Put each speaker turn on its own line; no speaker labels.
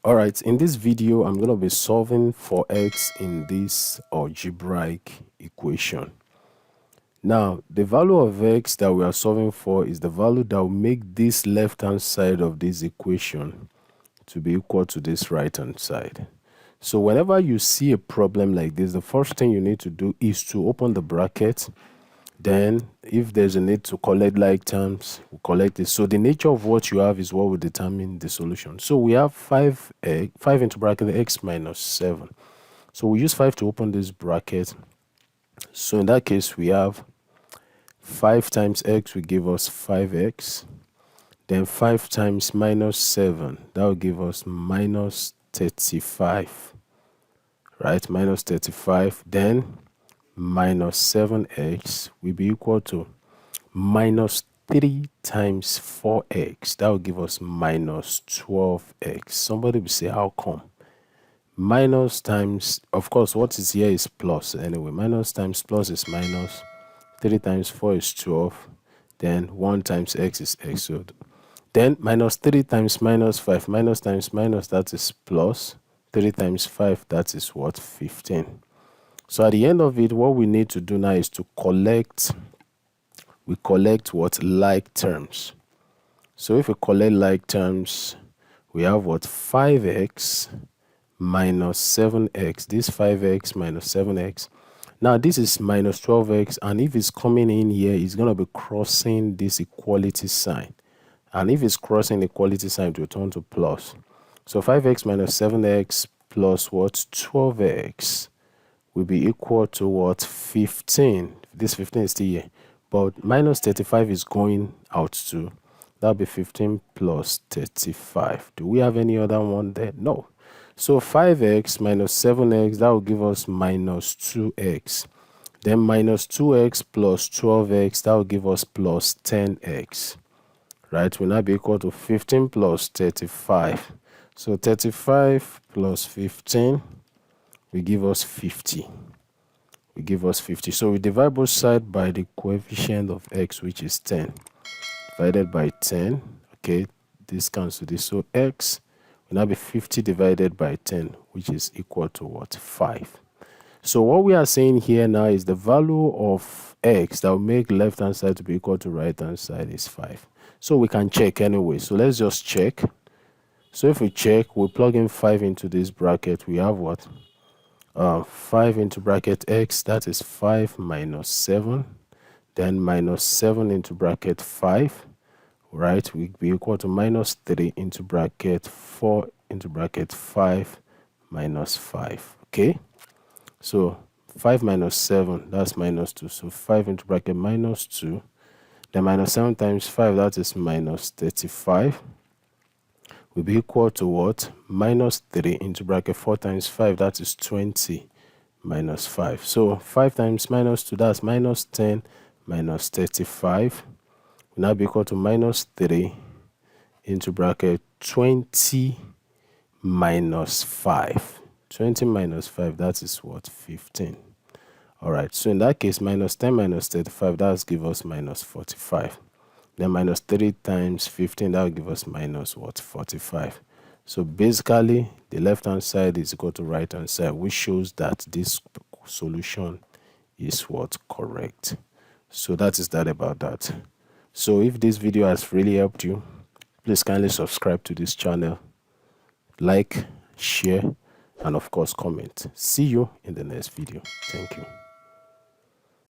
Alright, in this video, I'm going to be solving for x in this algebraic equation. Now, the value of x that we are solving for is the value that will make this left-hand side of this equation to be equal to this right-hand side. So whenever you see a problem like this, the first thing you need to do is to open the bracket. Then, if there's a need to collect like terms, we'll collect it. So the nature of what you have is what will determine the solution. So we have 5 into bracket x minus 7. So we use 5 to open this bracket. So in that case, we have 5 times x will give us 5x. Then 5 times minus 7, that will give us minus 35. Right, minus 35. Then minus 7x will be equal to minus 3 times 4x. That will give us minus 12x. Somebody will say, how come? Minus times, of course, what is here is plus. Anyway, minus times plus is minus. 3 times 4 is 12. Then 1 times x is x. So then minus 3 times minus 5. Minus times minus, that is plus. 3 times 5, that is what? 15. So at the end of it, what we need to do now is to collect, we collect what? Like terms. So if we collect like terms, we have what? 5x minus 7x. This 5x minus 7x. Now this is minus 12x, and if it's coming in here, it's going to be crossing this equality sign. And if it's crossing the equality sign, it will turn to plus. So 5x minus 7x plus what? 12x will be equal to what? 15. This 15 is still here, but minus 35 is going out too. That'll be 15 plus 35. Do we have any other one there? No. So 5x minus 7x, that will give us minus 2x. Then minus 2x plus 12x, that will give us plus 10x. Right, will now be equal to 15 plus 35. So 35 plus 15 will give us 50. Will give us 50. So we divide both sides by the coefficient of x, which is 10. Divided by 10. Okay, this cancels this. So x will now be 50 divided by 10, which is equal to what? 5. So what we are saying here now is the value of x that will make left-hand side to be equal to right-hand side is 5. So we can check anyway. So let's just check. So if we check, we plug in 5 into this bracket. We have what? 5 into bracket x, that is 5 minus 7. Then minus 7 into bracket 5. Right, will be equal to minus 3 into bracket 4 into bracket 5 minus 5. Okay, so 5 minus 7, that's minus 2. So 5 into bracket minus 2. Then minus 7 times 5, that is minus 35. Will be equal to what? Minus 3 into bracket 4 times 5, that is 20 minus 5. So 5 times minus 2, that's minus 10 minus 35. Will now be equal to minus 3 into bracket 20 minus 5. 20 minus 5, that is what? 15. Alright, so in that case, minus 10 minus 35, that will give us minus 45. Then minus 3 times 15, that will give us minus what? 45. So basically, the left-hand side is equal to right-hand side, which shows that this solution is what? Correct. So that is that about that. So if this video has really helped you, please kindly subscribe to this channel, like, share, and of course comment. See you in the next video. Thank you.